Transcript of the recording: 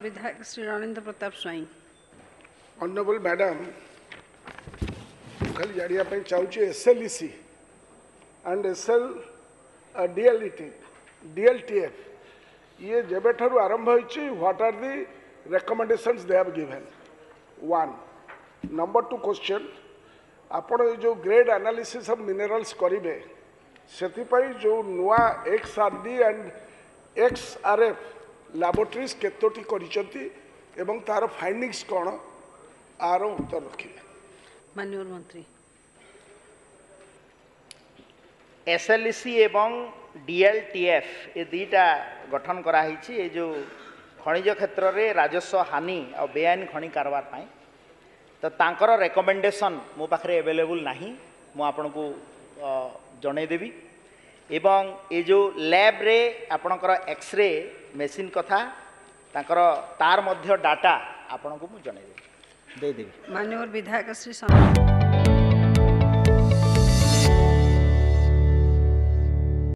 विधायक श्री रणेंद्र प्रताप स्वाई। Honourable madam खाली जानिया चाहिए SLEC एंड DLTF ये जब ठारू आरंभ होइछि what are the recommendations they have given 1 number 2 question आपण जो ग्रेड एनालिसिस ऑफ मिनरल्स करिवे सेतिपई जो नुआ XRD एंड XRF लैबोरेटरीज केतोटी करिसंती एवं तार फाइंडिंग्स कोन आर उत्तर रखिले माननीय मंत्री। SLEC एवं DLTF ये दुईटा गठन कराई ये जो खनिज क्षेत्र में राजस्व हानि और बेआईन खनि कारबार पाई तो तांकर रेकमेंडेशन मो पाखे अवेलेबल नहीं मु आपन को जनईदेवी एवं ये जो लैब रे आपणकर एक्सरे मेसीन कथा तांकर तार मध्य डाटा आपन को मु जनईदेवी दे देवी। माननीय विधायक श्री